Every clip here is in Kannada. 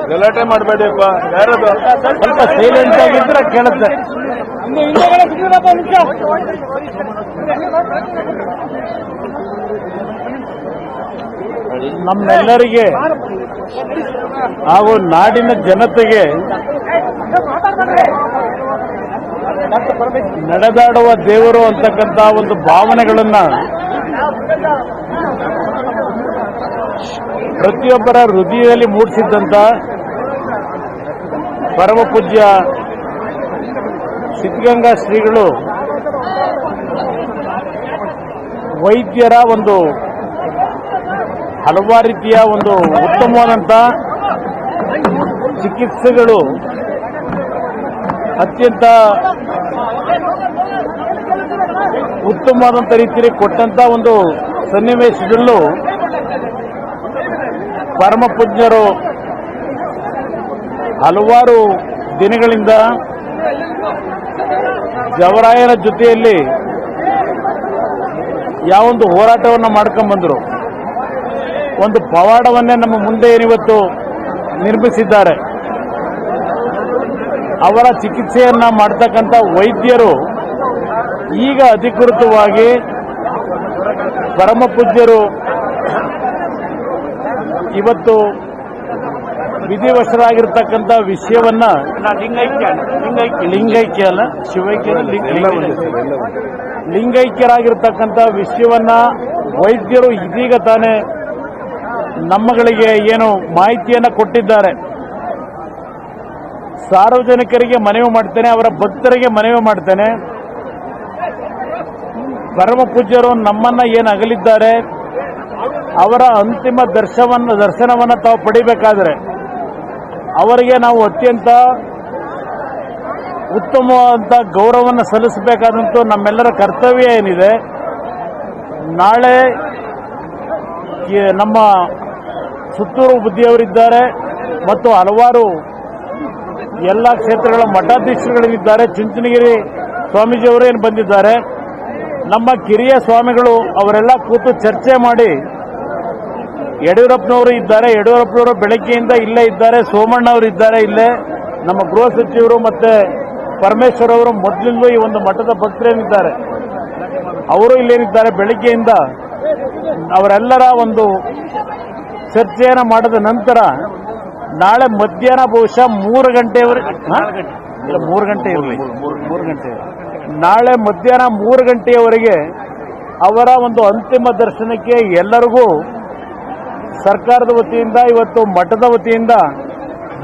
ಗಲಾಟೆ ಮಾಡಬೇಡಿಪ್ಪ, ಯಾರದು ಸ್ವಲ್ಪ ಸೈಲೆಂಟ್ ಆಗಿದ್ರೆ ಕೇಳುತ್ತೆ. ನಮ್ಮೆಲ್ಲರಿಗೆ ಹಾಗೂ ನಾಡಿನ ಜನತೆಗೆ ನಡೆದಾಡುವ ದೇವರು ಅಂತಕ್ಕಂಥ ಒಂದು ಭಾವನೆಗಳನ್ನ ಪ್ರತಿಯೊಬ್ಬರ ಹೃದಯದಲ್ಲಿ ಮೂಡಿಸಿದ್ದಂತ ಪರಮ ಪೂಜ್ಯ ಸಿದ್ಧಗಂಗಾ ಶ್ರೀಗಳು ವೈದ್ಯರ ಒಂದು ಹಲವಾರು ರೀತಿಯ ಒಂದು ಉತ್ತಮವಾದಂಥ ಚಿಕಿತ್ಸೆಗಳು ಅತ್ಯಂತ ಉತ್ತಮವಾದಂಥ ರೀತಿಯಲ್ಲಿ ಕೊಟ್ಟಂತ ಒಂದು ಸನ್ನಿವೇಶದಲ್ಲೂ ಪರಮ ಪೂಜ್ಯರು ಹಲವಾರು ದಿನಗಳಿಂದ ಜವರಾಯನ ಜೊತೆಯಲ್ಲಿ ಯಾವೊಂದು ಹೋರಾಟವನ್ನು ಮಾಡ್ಕೊಂಡ್ಬಂದರು. ಒಂದು ಪವಾಡವನ್ನೇ ನಮ್ಮ ಮುಂದೆ ಏನಿವತ್ತು ನಿರ್ಮಿಸಿದ್ದಾರೆ. ಅವರ ಚಿಕಿತ್ಸೆಯನ್ನ ಮಾಡತಕ್ಕಂಥ ವೈದ್ಯರು ಈಗ ಅಧಿಕೃತವಾಗಿ ಪರಮ ಪೂಜ್ಯರು ಇವತ್ತು ವಿಧಿವಶರಾಗಿರ್ತಕ್ಕಂಥ ವಿಷಯವನ್ನ ಲಿಂಗೈಕ್ಯ ಅಲ್ಲ ಶಿವೈಕ್ಯ ಲಿಂಗೈಕ್ಯರಾಗಿರ್ತಕ್ಕಂಥ ವಿಷಯವನ್ನ ವೈದ್ಯರು ಇದೀಗ ತಾನೇ ನಮ್ಮಗಳಿಗೆ ಏನು ಮಾಹಿತಿಯನ್ನ ಕೊಟ್ಟಿದ್ದಾರೆ. ಸಾರ್ವಜನಿಕರಿಗೆ ಮನವಿ ಮಾಡ್ತೇನೆ, ಅವರ ಭಕ್ತರಿಗೆ ಮನವಿ ಮಾಡ್ತೇನೆ, ಪರಮ ಪೂಜ್ಯರು ನಮ್ಮನ್ನ ಏನು ಅಗಲಿದ್ದಾರೆ ಅವರ ಅಂತಿಮ ದರ್ಶನವನ್ನ ತಾವು ಪಡಿಬೇಕಾದ್ರೆ ಅವರಿಗೆ ನಾವು ಅತ್ಯಂತ ಉತ್ತಮವಾದಂಥ ಗೌರವವನ್ನು ಸಲ್ಲಿಸಬೇಕಾದಂಥ ನಮ್ಮೆಲ್ಲರ ಕರ್ತವ್ಯ ಏನಿದೆ. ನಾಳೆ ನಮ್ಮ ಸುತ್ತೂರು ಬುದ್ಧಿಯವರಿದ್ದಾರೆ ಮತ್ತು ಹಲವಾರು ಎಲ್ಲ ಕ್ಷೇತ್ರಗಳ ಮಠಾಧೀಶರುಗಳಿದ್ದಾರೆ. ಚುಂಚನಗಿರಿ ಸ್ವಾಮೀಜಿಯವರು ಏನು ಬಂದಿದ್ದಾರೆ, ನಮ್ಮ ಕಿರಿಯ ಸ್ವಾಮಿಗಳು ಅವರೆಲ್ಲ ಕೂತು ಚರ್ಚೆ ಮಾಡಿ, ಯಡಿಯೂರಪ್ಪನವರು ಇದ್ದಾರೆ, ಯಡಿಯೂರಪ್ಪನವರು ಬೆಳಗ್ಗೆಯಿಂದ ಇಲ್ಲೇ ಇದ್ದಾರೆ, ಸೋಮಣ್ಣ ಅವರು ಇದ್ದಾರೆ ಇಲ್ಲೇ, ನಮ್ಮ ಗೃಹ ಸಚಿವರು ಮತ್ತೆ ಪರಮೇಶ್ವರ್ ಅವರು ಮೊದಲಿಂದಲೂ ಈ ಒಂದು ಮಠದ ಭಕ್ತರೇನಿದ್ದಾರೆ ಅವರು ಇಲ್ಲೇನಿದ್ದಾರೆ. ಬೆಳಗ್ಗೆಯಿಂದ ಅವರೆಲ್ಲರ ಒಂದು ಚರ್ಚೆಯನ್ನು ಮಾಡಿದ ನಂತರ ನಾಳೆ ಮಧ್ಯಾಹ್ನ ಬಹುಶಃ 3 ಗಂಟೆವರೆಗೆ 3 ಗಂಟೆ ಇರಲಿ 3 ಗಂಟೆ ನಾಳೆ ಮಧ್ಯಾಹ್ನ 3 ಗಂಟೆಯವರೆಗೆ ಅವರ ಒಂದು ಅಂತಿಮ ದರ್ಶನಕ್ಕೆ ಎಲ್ಲರಿಗೂ ಸರ್ಕಾರದ ವತಿಯಿಂದ ಇವತ್ತು ಮಠದ ವತಿಯಿಂದ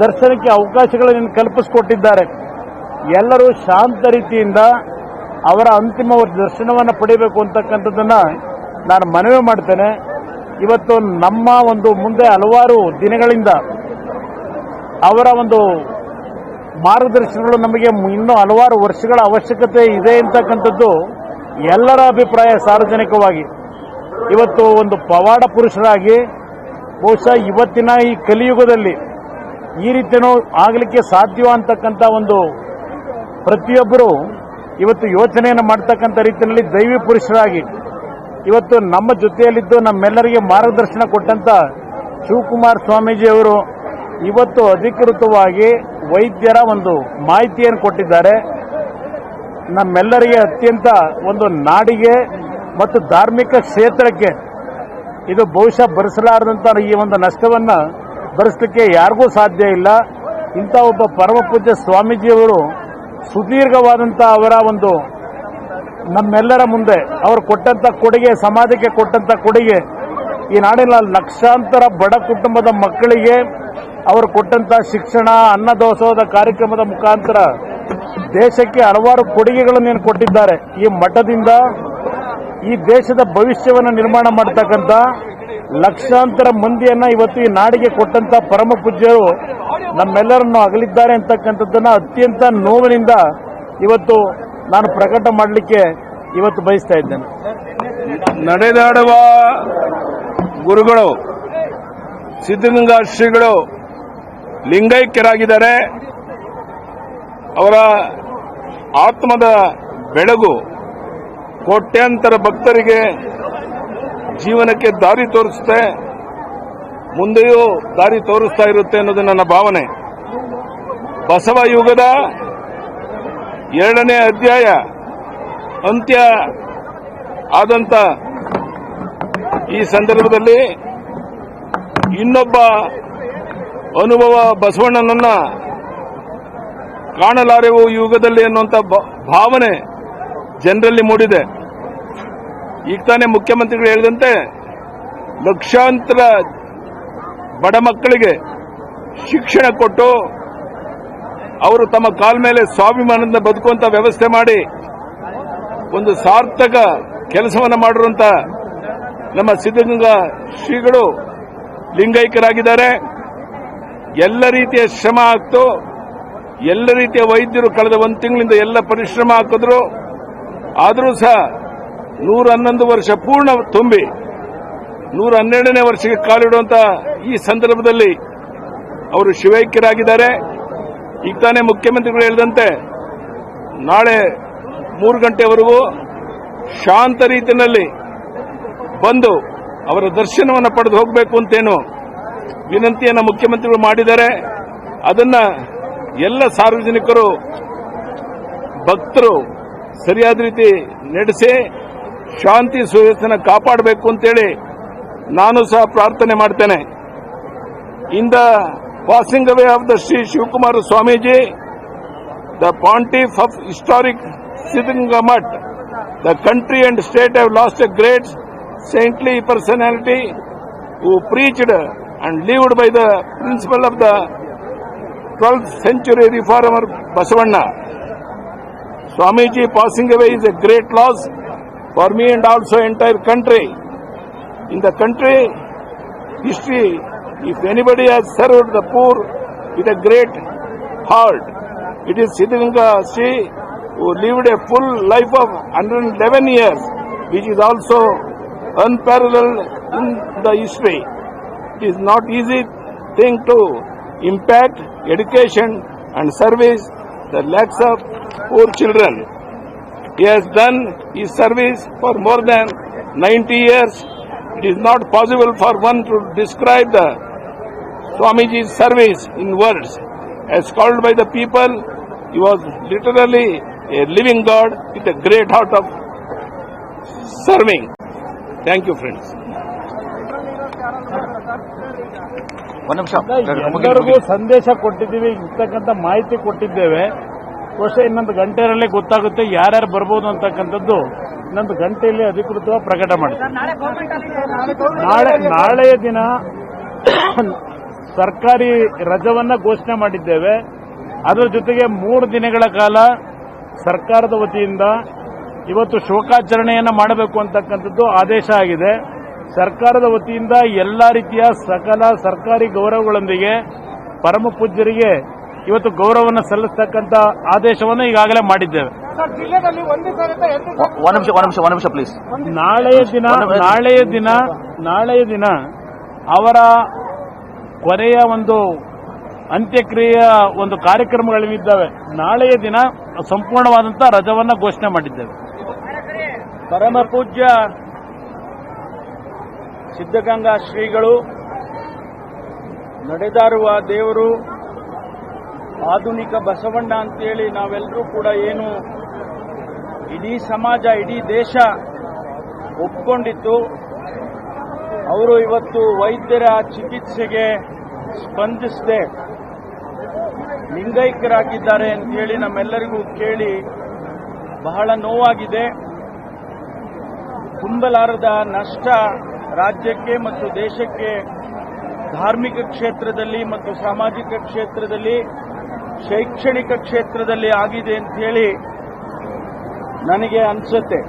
ದರ್ಶನಕ್ಕೆ ಅವಕಾಶಗಳನ್ನು ಕಲ್ಪಿಸಿಕೊಟ್ಟಿದ್ದಾರೆ. ಎಲ್ಲರೂ ಶಾಂತ ರೀತಿಯಿಂದ ಅವರ ಅಂತಿಮ ದರ್ಶನವನ್ನು ಪಡೆಯಬೇಕು ಅಂತಕ್ಕಂಥದ್ದನ್ನ ನಾನು ಮನವಿ ಮಾಡ್ತೇನೆ. ಇವತ್ತು ನಮ್ಮ ಒಂದು ಮುಂದೆ ಹಲವಾರು ದಿನಗಳಿಂದ ಅವರ ಒಂದು ಮಾರ್ಗದರ್ಶನಗಳು ನಮಗೆ ಇನ್ನೂ ಹಲವಾರು ವರ್ಷಗಳ ಅವಶ್ಯಕತೆ ಇದೆ ಅಂತಕ್ಕಂಥದ್ದು ಎಲ್ಲರ ಅಭಿಪ್ರಾಯ. ಸಾರ್ವಜನಿಕವಾಗಿ ಇವತ್ತು ಒಂದು ಪವಾಡ ಪುರುಷರಾಗಿ ಬಹುಶಃ ಇವತ್ತಿನ ಈ ಕಲಿಯುಗದಲ್ಲಿ ಈ ರೀತಿಯೂ ಆಗಲಿಕ್ಕೆ ಸಾಧ್ಯ ಅಂತಕ್ಕಂಥ ಒಂದು ಪ್ರತಿಯೊಬ್ಬರು ಇವತ್ತು ಯೋಚನೆಯನ್ನು ಮಾಡ್ತಕ್ಕಂಥ ರೀತಿಯಲ್ಲಿ ದೈವಿ ಪುರುಷರಾಗಿ ಇವತ್ತು ನಮ್ಮ ಜೊತೆಯಲ್ಲಿದ್ದು ನಮ್ಮೆಲ್ಲರಿಗೆ ಮಾರ್ಗದರ್ಶನ ಕೊಟ್ಟಂತ ಶಿವಕುಮಾರ ಸ್ವಾಮೀಜಿಯವರು ಇವತ್ತು ಅಧಿಕೃತವಾಗಿ ವೈದ್ಯರ ಒಂದು ಮಾಹಿತಿಯನ್ನು ಕೊಟ್ಟಿದ್ದಾರೆ. ನಮ್ಮೆಲ್ಲರಿಗೆ ಅತ್ಯಂತ ಒಂದು ನಾಡಿಗೆ ಮತ್ತು ಧಾರ್ಮಿಕ ಕ್ಷೇತ್ರಕ್ಕೆ ಇದು ಬಹುಶಃ ಭರಿಸಲಾರದಂತ ಈ ಒಂದು ನಷ್ಟವನ್ನ ಭರಿಸಲಿಕ್ಕೆ ಯಾರಿಗೂ ಸಾಧ್ಯ ಇಲ್ಲ. ಇಂಥ ಒಬ್ಬ ಪರಮ ಪೂಜ್ಯ ಸ್ವಾಮೀಜಿಯವರು ಸುದೀರ್ಘವಾದಂಥ ಅವರ ಒಂದು ನಮ್ಮೆಲ್ಲರ ಮುಂದೆ ಅವರು ಕೊಟ್ಟಂತ ಕೊಡುಗೆ, ಸಮಾಜಕ್ಕೆ ಕೊಟ್ಟಂತ ಕೊಡುಗೆ, ಈ ನಾಡಿನ ಲಕ್ಷಾಂತರ ಬಡ ಕುಟುಂಬದ ಮಕ್ಕಳಿಗೆ ಅವರು ಕೊಟ್ಟಂತ ಶಿಕ್ಷಣ, ಅನ್ನದಾಸೋಹದ ಕಾರ್ಯಕ್ರಮದ ಮುಖಾಂತರ ದೇಶಕ್ಕೆ ಹಲವಾರು ಕೊಡುಗೆಗಳನ್ನು ಕೊಟ್ಟಿದ್ದಾರೆ. ಈ ಮಠದಿಂದ ಈ ದೇಶದ ಭವಿಷ್ಯವನ್ನು ನಿರ್ಮಾಣ ಮಾಡತಕ್ಕಂಥ ಲಕ್ಷಾಂತರ ಮಂದಿಯನ್ನ ಇವತ್ತು ಈ ನಾಡಿಗೆ ಕೊಟ್ಟಂತ ಪರಮ ಪೂಜ್ಯರು ನಮ್ಮೆಲ್ಲರನ್ನು ಅಗಲಿದ್ದಾರೆ ಅಂತಕ್ಕಂಥದ್ದನ್ನ ಅತ್ಯಂತ ನೋವಿನಿಂದ ಇವತ್ತು ನಾನು ಪ್ರಕಟ ಮಾಡಲಿಕ್ಕೆ ಇವತ್ತು ಬಯಸ್ತಾ ಇದ್ದೇನೆ. ನಡೆದಾಡುವ ಗುರುಗಳು ಸಿದ್ಧಗಂಗಾ ಶ್ರೀಗಳು ಲಿಂಗೈಕ್ಯರಾಗಿದ್ದಾರೆ. ಅವರ ಆತ್ಮದ ಬೆಳಗು ಕೋಟ್ಯಾಂತರ ಭಕ್ತರಿಗೆ ಜೀವನಕ್ಕೆ ದಾರಿ ತೋರಿಸುತ್ತೆ, ಮುಂದೆಯೂ ದಾರಿ ತೋರಿಸ್ತಾ ಇರುತ್ತೆ ಅನ್ನೋದು ನನ್ನ ಭಾವನೆ. ಬಸವ ಯುಗದ 2ನೇ ಅಧ್ಯಾಯ ಅಂತ್ಯ ಆದಂತ ಈ ಸಂದರ್ಭದಲ್ಲಿ ಇನ್ನೊಬ್ಬ ಅನುಭವ ಬಸವಣ್ಣನನ್ನ ಕಾಣಲಾರೆವು ಯುಗದಲ್ಲಿ ಅನ್ನುವಂಥ ಭಾವನೆ ಜನರಲ್ಲಿ ಮೂಡಿದೆ. ಈಗ ತಾನೇ ಮುಖ್ಯಮಂತ್ರಿಗಳು ಹೇಳಿದಂತೆ ಲಕ್ಷಾಂತರ ಬಡ ಮಕ್ಕಳಿಗೆ ಶಿಕ್ಷಣ ಕೊಟ್ಟು ಅವರು ತಮ್ಮ ಕಾಲ ಮೇಲೆ ಸ್ವಾಭಿಮಾನದಿಂದ ಬದುಕುವಂತ ವ್ಯವಸ್ಥೆ ಮಾಡಿ ಒಂದು ಸಾರ್ಥಕ ಕೆಲಸವನ್ನು ಮಾಡಿರುವಂತ ನಮ್ಮ ಸಿದ್ಧಗಂಗಾ ಶ್ರೀಗಳು ಲಿಂಗೈಕ್ಯರಾಗಿದ್ದಾರೆ. ಎಲ್ಲ ರೀತಿಯ ಶ್ರಮ ಆಗ್ತು, ಎಲ್ಲ ರೀತಿಯ ವೈದ್ಯರು ಕಳೆದ 1 ತಿಂಗಳಿಂದ ಎಲ್ಲ ಪರಿಶ್ರಮ ಹಾಕಿದ್ರು. ಆದರೂ ಸಹ 111 ವರ್ಷ ಪೂರ್ಣ ತುಂಬಿ 112ನೇ ವರ್ಷಕ್ಕೆ ಕಾಲಿಡುವಂತ ಈ ಸಂದರ್ಭದಲ್ಲಿ ಅವರು ಶಿವೈಕ್ಯರಾಗಿದ್ದಾರೆ. ಈಗ ತಾನೇ ಮುಖ್ಯಮಂತ್ರಿಗಳು ಹೇಳಿದಂತೆ ನಾಳೆ 3 ಗಂಟೆವರೆಗೂ ಶಾಂತ ರೀತಿಯಲ್ಲಿ ಬಂದು ಅವರ ದರ್ಶನವನ್ನು ಪಡೆದು ಹೋಗಬೇಕು ಅಂತೇನು ವಿನಂತಿಯನ್ನು ಮುಖ್ಯಮಂತ್ರಿಗಳು ಮಾಡಿದ್ದಾರೆ. ಅದನ್ನ ಎಲ್ಲ ಸಾರ್ವಜನಿಕರು ಭಕ್ತರು ಸರಿಯಾದ ರೀತಿ ನಡೆಸಿ ಶಾಂತಿ ಸುವ್ಯವಸ್ಥೆಯನ್ನು ಕಾಪಾಡಬೇಕು ಅಂತೇಳಿ ನಾನು ಸಹ ಪ್ರಾರ್ಥನೆ ಮಾಡ್ತೇನೆ. In the passing away of the Shri Shivakumara Swamiji, the pontiff of historic Siddaganga Math, the country and state have lost a great saintly personality who preached and lived by the principle of the 12th century reformer Basavanna. Swamiji passing away is a great loss for me and also entire country. In the country history, if anybody has served the poor with a great heart, it is Siddhaganga Sri, who lived a full life of 111 years, which is also unparalleled in the history. It is not easy thing to impact education and service the lakhs of poor children. He has done his service for more than 90 years. It is not possible for one to describe the Swamiji's service in words. As called by the people, he was literally a living God with a great heart of serving. Thank you, friends. ಎಲ್ಲರಿಗೂ ಸಂದೇಶ ಕೊಟ್ಟಿದ್ದೀವಿ, ಇರ್ತಕ್ಕಂಥ ಮಾಹಿತಿ ಕೊಟ್ಟಿದ್ದೇವೆ. ಬಹುಶಃ ಇನ್ನೊಂದು ಗಂಟೆಯಲ್ಲೇ ಗೊತ್ತಾಗುತ್ತೆ ಯಾರ್ಯಾರು ಬರ್ಬೋದು ಅಂತಕ್ಕಂಥದ್ದು. ಇನ್ನೊಂದು ಗಂಟೆಯಲ್ಲಿ ಅಧಿಕೃತವಾಗಿ ಪ್ರಕಟ ಮಾಡ್ತೀವಿ. ನಾಳೆಯ ದಿನ ಸರ್ಕಾರಿ ರಜವನ್ನ ಘೋಷಣೆ ಮಾಡಿದ್ದೇವೆ. ಅದರ ಜೊತೆಗೆ 3 ದಿನಗಳ ಕಾಲ ಸರ್ಕಾರದ ವತಿಯಿಂದ ಇವತ್ತು ಶೋಕಾಚರಣೆಯನ್ನು ಮಾಡಬೇಕು ಅಂತಕ್ಕಂಥದ್ದು ಆದೇಶ ಆಗಿದೆ. ಸರ್ಕಾರದ ವತಿಯಿಂದ ಎಲ್ಲಾ ರೀತಿಯ ಸಕಲ ಸರ್ಕಾರಿ ಗೌರವಗಳೊಂದಿಗೆ ಪರಮ ಪೂಜ್ಯರಿಗೆ ಇವತ್ತು ಗೌರವವನ್ನು ಸಲ್ಲಿಸತಕ್ಕಂಥ ಆದೇಶವನ್ನು ಈಗಾಗಲೇ ಮಾಡಿದ್ದೇವೆ. ಒಂದು ನಿಮಿಷ ಪ್ಲೀಸ್. ನಾಳೆಯ ದಿನ ಅವರ ಕೊನೆಯ ಒಂದು ಅಂತ್ಯಕ್ರಿಯೆಯ ಒಂದು ಕಾರ್ಯಕ್ರಮಗಳಿದ್ದಾವೆ. ನಾಳೆಯ ದಿನ ಸಂಪೂರ್ಣವಾದಂತಹ ರಜವನ್ನು ಘೋಷಣೆ ಮಾಡಿದ್ದೇವೆ. ಪರಮ ಪೂಜ್ಯ ಸಿದ್ಧಗಂಗಾ ಶ್ರೀಗಳು ನಡೆದಾರುವ ದೇವರು ಆಧುನಿಕ ಬಸವಣ್ಣ ಅಂತೇಳಿ ನಾವೆಲ್ಲರೂ ಕೂಡ ಏನು ಇಡೀ ಸಮಾಜ ಇಡೀ ದೇಶ ಒಪ್ಕೊಂಡಿತ್ತು. ಅವರು ಇವತ್ತು ವೈದ್ಯರ ಚಿಕಿತ್ಸೆಗೆ ಸ್ಪಂದಿಸದೆ ಲಿಂಗೈಕ್ಯರಾಗಿದ್ದಾರೆ ಅಂತೇಳಿ ನಮ್ಮೆಲ್ಲರಿಗೂ ಕೇಳಿ ಬಹಳ ನೋವಾಗಿದೆ. ತುಂಬಲಾರದ ನಷ್ಟ ರಾಜ್ಯಕ್ಕೆ ಮತ್ತು ದೇಶಕ್ಕೆ ಧಾರ್ಮಿಕ ಕ್ಷೇತ್ರದಲ್ಲಿ ಮತ್ತು ಸಾಮಾಜಿಕ ಕ್ಷೇತ್ರದಲ್ಲಿ ಶೈಕ್ಷಣಿಕ ಕ್ಷೇತ್ರದಲ್ಲಿ ಆಗಿದೆ ಅಂತ ಹೇಳಿ ನನಗೆ ಅನಿಸುತ್ತೆ.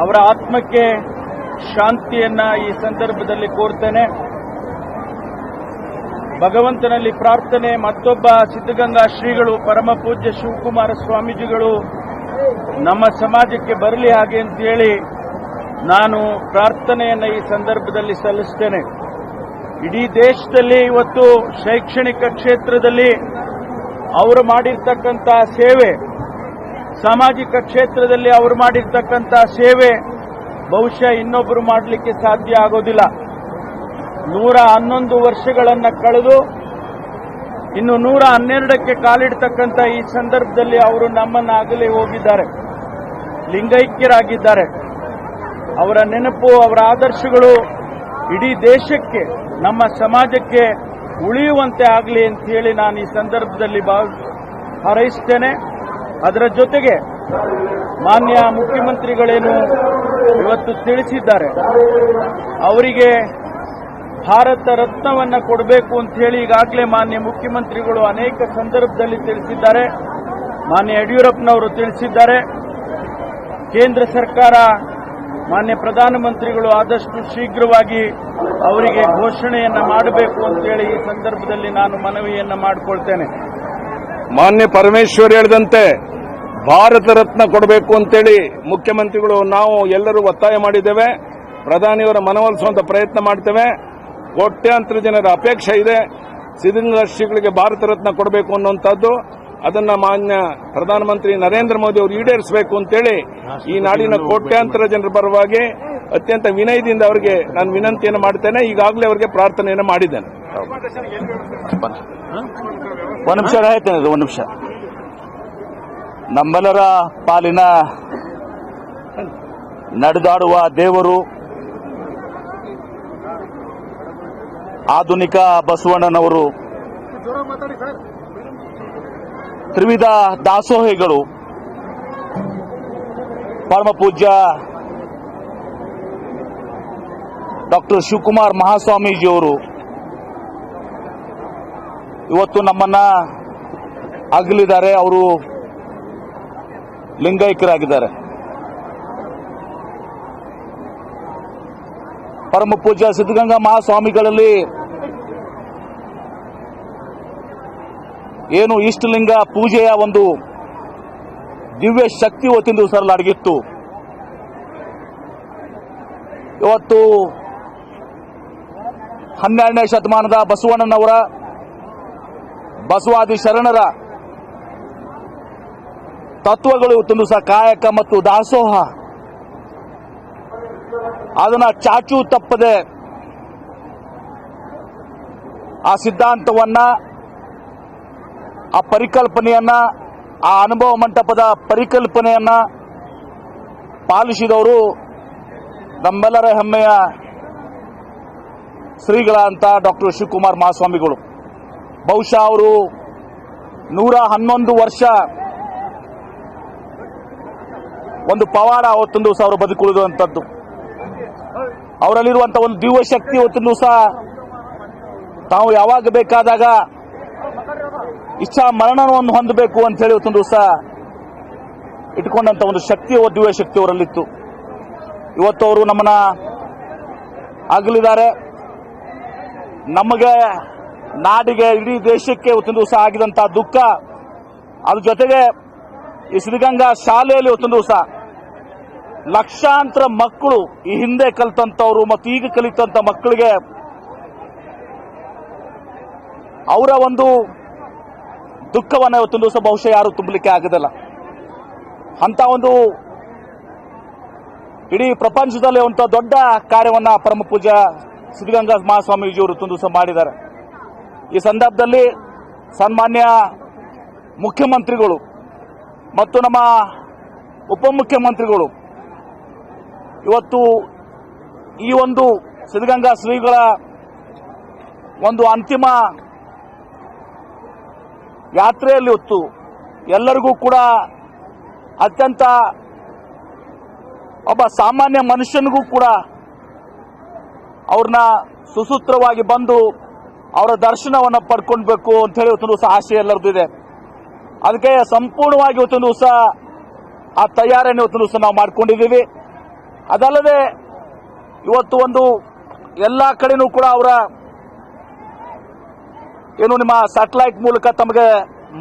ಅವರ ಆತ್ಮಕ್ಕೆ ಶಾಂತಿಯನ್ನ ಈ ಸಂದರ್ಭದಲ್ಲಿ ಕೋರ್ತೇನೆ. ಭಗವಂತನಲ್ಲಿ ಪ್ರಾರ್ಥನೆ, ಮತ್ತೊಬ್ಬ ಸಿದ್ಧಗಂಗಾ ಶ್ರೀಗಳು ಪರಮ ಪೂಜ್ಯ ಶಿವಕುಮಾರ ಸ್ವಾಮೀಜಿಗಳು ನಮ್ಮ ಸಮಾಜಕ್ಕೆ ಬರಲಿ ಹಾಗೆ ಅಂತ ಹೇಳಿ ನಾನು ಪ್ರಾರ್ಥನೆಯನ್ನು ಈ ಸಂದರ್ಭದಲ್ಲಿ ಸಲ್ಲಿಸ್ತೇನೆ. ಇಡೀ ದೇಶದಲ್ಲಿ ಇವತ್ತು ಶೈಕ್ಷಣಿಕ ಕ್ಷೇತ್ರದಲ್ಲಿ ಅವರು ಮಾಡಿರ್ತಕ್ಕಂಥ ಸೇವೆ, ಸಾಮಾಜಿಕ ಕ್ಷೇತ್ರದಲ್ಲಿ ಅವರು ಮಾಡಿರ್ತಕ್ಕಂಥ ಸೇವೆ ಬಹುಶಃ ಇನ್ನೊಬ್ಬರು ಮಾಡಲಿಕ್ಕೆ ಸಾಧ್ಯ ಆಗೋದಿಲ್ಲ. 111 ವರ್ಷಗಳನ್ನು ಕಳೆದು ಇನ್ನು 112ಕ್ಕೆ ಕಾಲಿಡ್ತಕ್ಕಂಥ ಈ ಸಂದರ್ಭದಲ್ಲಿ ಅವರು ನಮ್ಮನ್ನು ಅಗಲಿ ಹೋಗಿದ್ದಾರೆ, ಲಿಂಗೈಕ್ಯರಾಗಿದ್ದಾರೆ. ಅವರ ನೆನಪು, ಅವರ ಆದರ್ಶಗಳು ಇಡೀ ದೇಶಕ್ಕೆ, ನಮ್ಮ ಸಮಾಜಕ್ಕೆ ಉಳಿಯುವಂತೆ ಆಗಲಿ ಅಂತ ಹೇಳಿ ನಾನು ಈ ಸಂದರ್ಭದಲ್ಲಿ ಹಾರೈಸ್ತೇನೆ. ಅದರ ಜೊತೆಗೆ ಮಾನ್ಯ ಮುಖ್ಯಮಂತ್ರಿಗಳೇನು ಇವತ್ತು ತಿಳಿಸಿದ್ದಾರೆ, ಅವರಿಗೆ ಭಾರತ ರತ್ನವನ್ನು ಕೊಡಬೇಕು ಅಂತ ಹೇಳಿ ಈಗಾಗಲೇ ಮಾನ್ಯ ಮುಖ್ಯಮಂತ್ರಿಗಳು ಅನೇಕ ಸಂದರ್ಭದಲ್ಲಿ ತಿಳಿಸಿದ್ದಾರೆ. ಮಾನ್ಯ ಯಡಿಯೂರಪ್ಪನವರು ತಿಳಿಸಿದ್ದಾರೆ. ಕೇಂದ್ರ ಸರ್ಕಾರ, ಮಾನ್ಯ ಪ್ರಧಾನಮಂತ್ರಿಗಳು ಆದಷ್ಟು ಶೀಘ್ರವಾಗಿ ಅವರಿಗೆ ಘೋಷಣೆಯನ್ನ ಮಾಡಬೇಕು ಅಂತ ಹೇಳಿ ಈ ಸಂದರ್ಭದಲ್ಲಿ ನಾನು ಮನವಿಯನ್ನ ಮಾಡಿಕೊಳ್ತೇನೆ. ಮಾನ್ಯ ಪರಮೇಶ್ವರ್ ಹೇಳಿದಂತೆ ಭಾರತ ರತ್ನ ಕೊಡಬೇಕು ಅಂತೇಳಿ ಮುಖ್ಯಮಂತ್ರಿಗಳು ನಾವು ಎಲ್ಲರೂ ಒತ್ತಾಯ ಮಾಡಿದ್ದೇವೆ. ಪ್ರಧಾನಿಯವರ ಮನವೊಲಿಸುವಂತ ಪ್ರಯತ್ನ ಮಾಡ್ತೇವೆ. ಕೋಟ್ಯಾಂತರ ಜನರ ಅಪೇಕ್ಷೆ ಇದೆ, ಸಿದ್ಧಗಂಗಾ ಶ್ರೀಗಳಿಗೆ ಭಾರತ ರತ್ನ ಕೊಡಬೇಕು ಅನ್ನುವಂಥದ್ದು. ಅದನ್ನ ಮಾನ್ಯ ಪ್ರಧಾನಮಂತ್ರಿ ನರೇಂದ್ರ ಮೋದಿ ಅವರು ಈಡೇರಿಸಬೇಕು ಅಂತೇಳಿ ಈ ನಾಡಿನ ಕೋಟ್ಯಾಂತರ ಜನರ ಪರವಾಗಿ ಅತ್ಯಂತ ವಿನಯದಿಂದ ಅವರಿಗೆ ನಾನು ವಿನಂತಿಯನ್ನು ಮಾಡ್ತೇನೆ. ಈಗಾಗಲೇ ಅವರಿಗೆ ಪ್ರಾರ್ಥನೆಯನ್ನು ಮಾಡಿದ್ದೇನೆ. ಒಂದು ನಿಮಿಷ ಹೇಳ್ತೇನೆ, ಒಂದು ನಿಮಿಷ. ನಮ್ಮೆಲ್ಲರ ಪಾಲಿನ ನಡೆದಾಡುವ ದೇವರು ಆಧುನಿಕ ಬಸವಣ್ಣನವರು, ತ್ರಿವಿಧ ದಾಸೋಹಿಗಳು, ಪರಮ ಪೂಜ್ಯ ಡಾಕ್ಟರ್ ಶಿವಕುಮಾರ್ ಮಹಾಸ್ವಾಮೀಜಿಯವರು ಇವತ್ತು ನಮ್ಮನ್ನ ಅಗಲಿದ್ದಾರೆ. ಅವರು ಲಿಂಗೈಕ್ಯರಾಗಿದ್ದಾರೆ. ಪರಮ ಪೂಜ್ಯ ಸಿದ್ಧಗಂಗಾ ಮಹಾಸ್ವಾಮಿಗಳಲ್ಲಿ ಏನು ಇಷ್ಟಲಿಂಗ ಪೂಜೆಯ ಒಂದು ದಿವ್ಯ ಶಕ್ತಿ ಇವತ್ತಿನ ದಿವಸ ಅಡಗಿತ್ತು. ಇವತ್ತು 12ನೇ ಶತಮಾನದ ಬಸವಣ್ಣನವರ, ಬಸವಾದಿ ಶರಣರ ತತ್ವಗಳು ಇವತ್ತಿನ ದಿವಸ ಕಾಯಕ ಮತ್ತು ದಾಸೋಹ, ಅದನ್ನ ಚಾಚು ತಪ್ಪದೆ ಆ ಸಿದ್ಧಾಂತವನ್ನ, ಆ ಪರಿಕಲ್ಪನೆಯನ್ನ, ಆ ಅನುಭವ ಮಂಟಪದ ಪರಿಕಲ್ಪನೆಯನ್ನ ಪಾಲಿಸಿದವರು ನಮ್ಮೆಲ್ಲರ ಹೆಮ್ಮೆಯ ಶ್ರೀಗಳಂತ ಡಾಕ್ಟರ್ ಶಿವಕುಮಾರ್ ಮಹಾಸ್ವಾಮಿಗಳು. ಬಹುಶಃ ಅವರು 111 ವರ್ಷ ಒಂದು ಪವಾಡ ಅವತ್ತೊಂದು ದಿವಸ ಅವರು ಬದುಕುಳಿದುವಂಥದ್ದು. ಅವರಲ್ಲಿರುವಂತಹ ಒಂದು ದಿವ್ಯ ಶಕ್ತಿ ಇವತ್ತಿನ ದಿವಸ ತಾವು ಯಾವಾಗ ಬೇಕಾದಾಗ ಇಚ್ಛಾ ಮರಣವನ್ನು ಹೊಂದಬೇಕು ಅಂತ ಹೇಳಿ ಇವತ್ತೊಂದು ದಿವಸ ಇಟ್ಕೊಂಡಂತ ಒಂದು ಶಕ್ತಿ, ದಿವ್ಯ ಶಕ್ತಿ ಅವರಲ್ಲಿತ್ತು. ಇವತ್ತು ಅವರು ನಮ್ಮನ್ನ ಅಗಲಿದ್ದಾರೆ. ನಮಗೆ, ನಾಡಿಗೆ, ಇಡೀ ದೇಶಕ್ಕೆ ಇವತ್ತಿನ ದಿವಸ ಆಗಿದಂತಹ ದುಃಖ, ಅದ್ರ ಜೊತೆಗೆ ಈ ಸಿದ್ಧಗಂಗಾ ಶಾಲೆಯಲ್ಲಿ ಇವತ್ತಿನ ದಿವಸ ಲಕ್ಷಾಂತರ ಮಕ್ಕಳು, ಈ ಹಿಂದೆ ಕಲಿತಂತವರು ಮತ್ತು ಈಗ ಕಲಿತಂತ ಮಕ್ಕಳಿಗೆ ಅವರ ಒಂದು ದುಃಖವನ್ನು ಇವತ್ತಿನ ದಿವಸ ಬಹುಶಃ ಯಾರು ತುಂಬಲಿಕ್ಕೆ ಆಗೋದಿಲ್ಲ. ಅಂತ ಒಂದು ಇಡೀ ಪ್ರಪಂಚದಲ್ಲಿ ಒಂದು ದೊಡ್ಡ ಕಾರ್ಯವನ್ನ ಪರಮ ಪೂಜ್ಯ ಸಿದ್ಧಗಂಗಾ ಮಹಾಸ್ವಾಮೀಜಿಯವರು ಇವತ್ತಿನ ದಿವಸ ಮಾಡಿದ್ದಾರೆ. ಈ ಸಂದರ್ಭದಲ್ಲಿ ಸನ್ಮಾನ್ಯ ಮುಖ್ಯಮಂತ್ರಿಗಳು ಮತ್ತು ನಮ್ಮ ಉಪಮುಖ್ಯಮಂತ್ರಿಗಳು ಇವತ್ತು ಈ ಒಂದು ಸಿದ್ಧಗಂಗಾ ಶ್ರೀಗಳ ಒಂದು ಅಂತಿಮ ಯಾತ್ರೆಯಲ್ಲಿ ಹೊತ್ತು ಎಲ್ಲರಿಗೂ ಕೂಡ ಅತ್ಯಂತ ಒಬ್ಬ ಸಾಮಾನ್ಯ ಮನುಷ್ಯನಿಗೂ ಕೂಡ ಅವ್ರನ್ನ ಸುಸೂತ್ರವಾಗಿ ಬಂದು ಅವರ ದರ್ಶನವನ್ನು ಪಡ್ಕೊಳ್ಬೇಕು ಅಂತ ಹೇಳಿ ಇವತ್ತು ದಿವಸ ಆಶೆ ಎಲ್ಲರದ್ದು ಇದೆ. ಅದಕ್ಕೆ ಸಂಪೂರ್ಣವಾಗಿ ಇವತ್ತು ದಿವಸ ಆ ತಯಾರಿಯನ್ನು ಇವತ್ತು ದಿವಸ ನಾವು ಮಾಡ್ಕೊಂಡಿದ್ದೀವಿ. ಅದಲ್ಲದೆ ಇವತ್ತು ಒಂದು ಎಲ್ಲ ಕಡೆನೂ ಕೂಡ ಅವರ ಏನು ನಿಮ್ಮ ಸ್ಯಾಟಲೈಟ್ ಮೂಲಕ ತಮಗೆ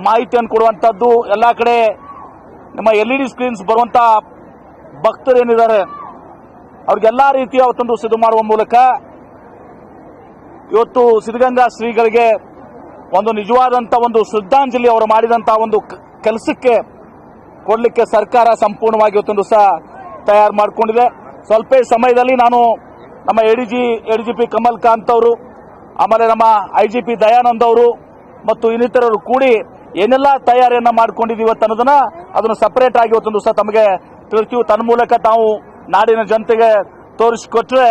ಮಾಹಿತಿಯನ್ನು ಕೊಡುವಂತದ್ದು, ಎಲ್ಲ ಕಡೆ ನಿಮ್ಮ LED ಸ್ಕ್ರೀನ್ಸ್ ಬರುವಂತ ಭಕ್ತರು ಏನಿದ್ದಾರೆ ಅವ್ರಿಗೆಲ್ಲ ರೀತಿಯ ಅವತ್ತೊಂದು ಸಿದ್ಧ ಮಾಡುವ ಮೂಲಕ ಇವತ್ತು ಸಿದ್ಧಗಂಗಾ ಶ್ರೀಗಳಿಗೆ ಒಂದು ನಿಜವಾದಂತ ಒಂದು ಶ್ರದ್ಧಾಂಜಲಿ ಅವರು ಮಾಡಿದಂತ ಒಂದು ಕೆಲಸಕ್ಕೆ ಕೊಡ್ಲಿಕ್ಕೆ ಸರ್ಕಾರ ಸಂಪೂರ್ಣವಾಗಿ ಇವತ್ತೊಂದು ಸಹ ತಯಾರು ಮಾಡಿಕೊಂಡಿದೆ. ಸ್ವಲ್ಪ ಸಮಯದಲ್ಲಿ ನಾನು ನಮ್ಮ ಎಡಿಜಿಪಿ ಕಮಲ್ ಕಾಂತ್ ಅವರು, ಆಮೇಲೆ ನಮ್ಮ ಐಜಿಪಿ ದಯಾನಂದ್ ಅವರು ಮತ್ತು ಇನ್ನಿತರರು ಕೂಡಿ ಏನೆಲ್ಲ ತಯಾರಿಯನ್ನ ಮಾಡ್ಕೊಂಡಿದೀವಿ ಅನ್ನೋದನ್ನ ಅದನ್ನು ಸಪರೇಟ್ ಆಗಿ ಇವತ್ತೊಂದು ಸಹ ತಮಗೆ ತಿಳಿಸ್ತೀವಿ. ತನ್ಮೂಲಕ ತಾವು ನಾಡಿನ ಜನತೆಗೆ ತೋರಿಸಿಕೊಟ್ರೆ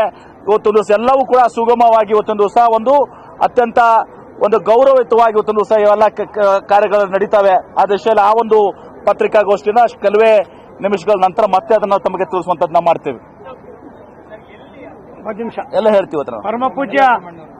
ಇವತ್ತೊಂದು ಎಲ್ಲವೂ ಕೂಡ ಸುಗಮವಾಗಿ ಇವತ್ತೊಂದು ಸಹ ಒಂದು ಅತ್ಯಂತ ಒಂದು ಗೌರವಯುತವಾಗಿ ಇವತ್ತೊಂದು ಸಹ ಇವೆಲ್ಲ ಕಾರ್ಯಗಳು ನಡೀತವೆ. ಆ ದಿಶೆಯಲ್ಲಿ ಆ ಒಂದು ಪತ್ರಿಕಾಗೋಷ್ಠಿನ ಕೆಲವೇ ನಿಮಿಷಗಳ ನಂತರ ಮತ್ತೆ ಅದನ್ನ ತಮಗೆ ತಿಳಿಸುವಂತದ್ದು ನಾವು ಮಾಡ್ತೇವೆ. ಎಲ್ಲ ಹೇಳ್ತೀವಿ. ಪರಮ ಪೂಜ್ಯ